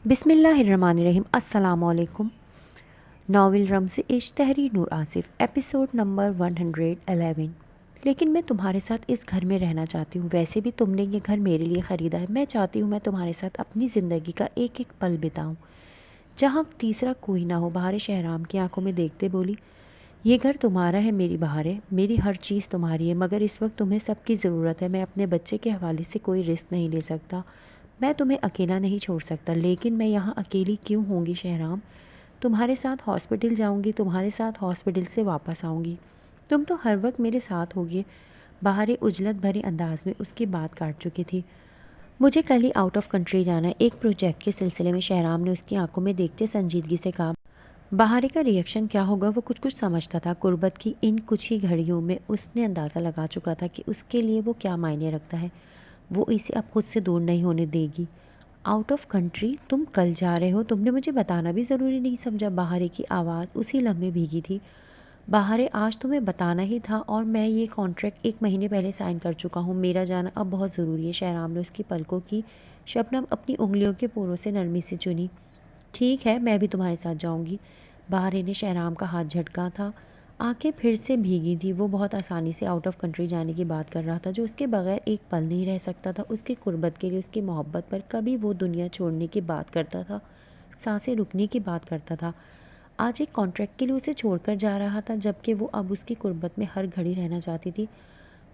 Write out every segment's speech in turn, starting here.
बिस्मिल्लाहिर्रहमानिर्रहीम। अस्सलामुअलैकुम। नावल रम्ज़ इश्क तहरीर नूर आसिफ, एपिसोड नंबर 111। लेकिन मैं तुम्हारे साथ इस घर में रहना चाहती हूँ। वैसे भी तुमने ये घर मेरे लिए ख़रीदा है। मैं चाहती हूँ मैं तुम्हारे साथ अपनी ज़िंदगी का एक एक पल बिताऊँ, जहाँ तीसरा कोई ना हो। बहार शहराम की आंखों में देखते बोली, ये घर तुम्हारा है मेरी बहार है, मेरी हर चीज़ तुम्हारी है, मगर इस वक्त तुम्हें सबकी ज़रूरत है। मैं अपने बच्चे के हवाले से कोई रिस्क नहीं ले सकता। मैं तुम्हें अकेला नहीं छोड़ सकता। लेकिन मैं यहाँ अकेली क्यों होंगी शहराम? तुम्हारे साथ हॉस्पिटल जाऊँगी, तुम्हारे साथ हॉस्पिटल से वापस आऊँगी। तुम तो हर वक्त मेरे साथ होगी। बाहर उजलत भरे अंदाज में उसकी बात काट चुकी थी। मुझे कल ही आउट ऑफ कंट्री जाना है, एक प्रोजेक्ट के सिलसिले में। शहराम ने उसकी आंखों में देखते संजीदगी से कहा। बाहरी का रिएक्शन क्या होगा वो कुछ कुछ समझता था। कुर्बत की इन कुछ ही घड़ियों में उसने अंदाज़ा लगा चुका था कि उसके लिए वो क्या मायने रखता है। वो इसे अब खुद से दूर नहीं होने देगी। Out of country? तुम कल जा रहे हो? तुमने मुझे बताना भी ज़रूरी नहीं समझा? बाहरे की आवाज़ उसी लम्हे भीगी थी। बाहरे, आज तुम्हें बताना ही था, और मैं ये कॉन्ट्रैक्ट 1 महीने पहले साइन कर चुका हूँ। मेरा जाना अब बहुत ज़रूरी है। शहराम ने उसकी पलकों की शबनम अपनी उंगलियों के पोरों से नरमी से चुनी। ठीक है, मैं भी तुम्हारे साथ जाऊंगी। बाहरे ने शहराम का हाथ झटका था। आंखें फिर से भीगी थी। वो बहुत आसानी से आउट ऑफ कंट्री जाने की बात कर रहा था, जो उसके बगैर एक पल नहीं रह सकता था। उसकी कुर्बत के लिए, उसकी मोहब्बत पर कभी वो दुनिया छोड़ने की बात करता था, सांसें रुकने की बात करता था। आज एक कॉन्ट्रैक्ट के लिए उसे छोड़कर जा रहा था, जबकि वो अब उसकी कुर्बत में हर घड़ी रहना चाहती थी।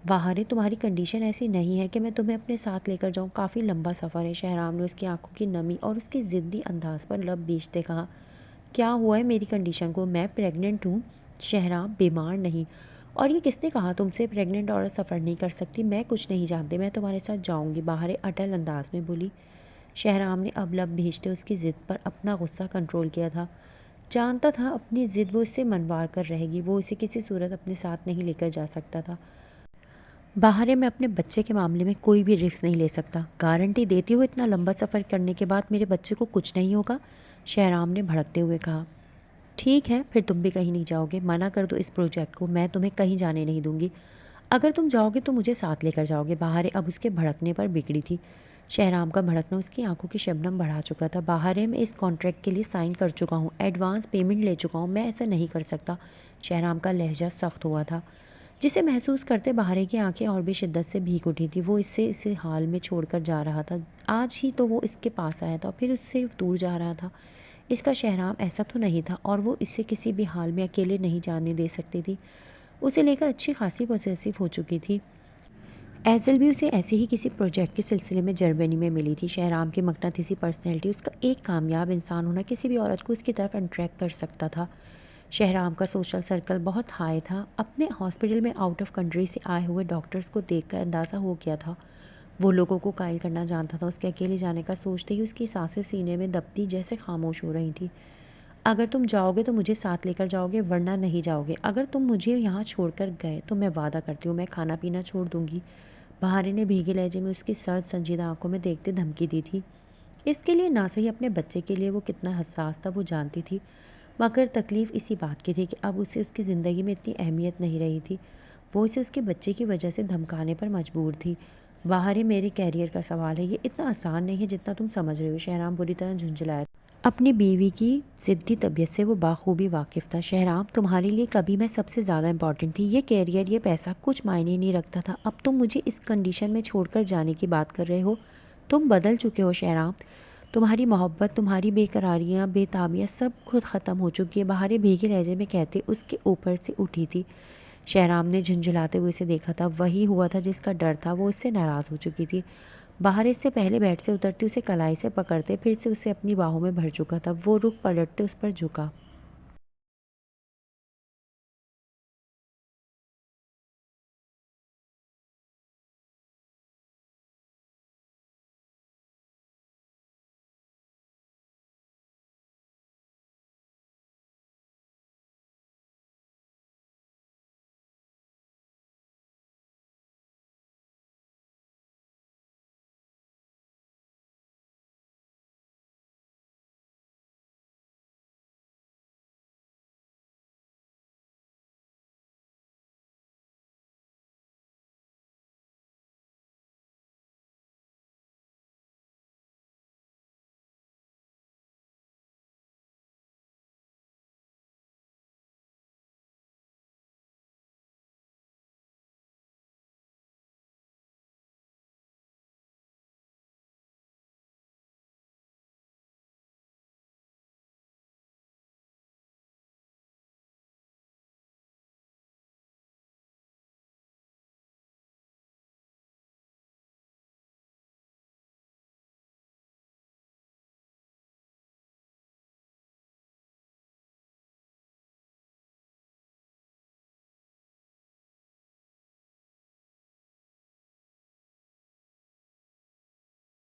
बाहर, तुम्हारी कंडीशन ऐसी नहीं है कि मैं तुम्हें अपने साथ लेकर जाऊं। काफ़ी लंबा सफ़र है। शहराम ने उसकी आंखों की नमी और उसकी ज़िद्दी अंदाज पर लब बीजते कहा। क्या हुआ है मेरी कंडीशन को? मैं प्रेग्नेंट हूँ शहराम, बीमार नहीं। और ये किसने कहा तुमसे प्रेग्नेंट औरत सफ़र नहीं कर सकती? मैं कुछ नहीं जानती, मैं तुम्हारे साथ जाऊँगी। बाहर अटल अंदाज में बोली। शहराम ने अब लब भेजते उसकी ज़िद पर अपना गुस्सा कंट्रोल किया था। जानता था अपनी ज़िद वो इससे मनवार कर रहेगी। वो इसे किसी सूरत अपने साथ नहीं लेकर जा सकता था। बाहर मैं अपने बच्चे के मामले में कोई भी रिस्क नहीं ले सकता। गारंटी देती हूँ इतना लंबा सफ़र करने के बाद मेरे बच्चे को कुछ नहीं होगा, शहराम ने भड़कते हुए कहा। ठीक है, फिर तुम भी कहीं नहीं जाओगे। मना कर दो इस प्रोजेक्ट को, मैं तुम्हें कहीं जाने नहीं दूंगी। अगर तुम जाओगे तो मुझे साथ लेकर जाओगे। बाहर अब उसके भड़कने पर बिगड़ी थी। शहराम का भड़कना उसकी आंखों की शबनम बढ़ा चुका था। बाहर मैं इस कॉन्ट्रैक्ट के लिए साइन कर चुका हूँ, एडवांस पेमेंट ले चुका हूँ, मैं ऐसा नहीं कर सकता। शहराम का लहजा सख्त हुआ था, जिसे महसूस करते बाहर की आंखें और भी शिद्दत से भीग उठी थी। वो इसे हाल में छोड़कर जा रहा था। आज ही तो वो इसके पास आया था, फिर उससे दूर जा रहा था। इसका शहराम ऐसा तो नहीं था, और वो इसे किसी भी हाल में अकेले नहीं जाने दे सकती थी। उसे लेकर अच्छी खासी पॉसेसिव हो चुकी थी। एज़ल भी उसे ऐसे ही किसी प्रोजेक्ट के सिलसिले में जर्मनी में मिली थी। शहराम की मकनातीसी पर्सनैलिटी, उसका एक कामयाब इंसान होना किसी भी औरत को उसकी तरफ अट्रैक्ट कर सकता था। शहराम का सोशल सर्कल बहुत हाई था। अपने हॉस्पिटल में आउट ऑफ कंट्री से आए हुए डॉक्टर्स को देखकर अंदाज़ा हो गया था। वो लोगों को कायल करना जानता था। उसके अकेले जाने का सोचते ही उसकी सांसें सीने में दबती जैसे खामोश हो रही थी। अगर तुम जाओगे तो मुझे साथ लेकर जाओगे, वरना नहीं जाओगे। अगर तुम मुझे यहाँ छोड़कर गए तो मैं वादा करती हूँ मैं खाना पीना छोड़ दूँगी। बहारी ने भीगे लहजे में उसकी सर्द संजीदा आंखों में देखते धमकी दी थी। इसके लिए ना सही, अपने बच्चे के लिए वो कितना हसास था वो जानती थी, मगर तकलीफ़ इसी बात की थी कि अब उसे उसकी ज़िंदगी में इतनी अहमियत नहीं रही थी। वो इसे उसके बच्चे की वजह से धमकाने पर मजबूर थी। बाहर मेरे कैरियर का सवाल है, ये इतना आसान नहीं है जितना तुम समझ रहे हो। शहराम बुरी तरह झुंझलाया। अपनी बीवी की ज़िद्दी तबीयत से वो बाखूबी वाकिफ़ था। शहराम, तुम्हारे लिए कभी मैं सबसे ज़्यादा इंपॉर्टेंट थी। ये कैरियर, ये पैसा कुछ मायने नहीं रखता था। अब तुम मुझे इस कंडीशन में छोड़कर जाने की बात कर रहे हो। तुम बदल चुके हो शहराम। तुम्हारी मोहब्बत, तुम्हारी बेकरारियाँ, बेताबियाँ सब खुद ख़त्म हो चुकी है। बाहर भीगे लहजे में कहते उसके ऊपर से उठी थी। शहराम ने झुंझलाते हुए इसे देखा था। वही हुआ था जिसका डर था। वो इससे नाराज़ हो चुकी थी। बाहर इससे पहले बेड से उतरती उसे कलाई से पकड़ते, फिर से उसे अपनी बाहों में भर चुका था। वो रुख पलटते उस पर झुका।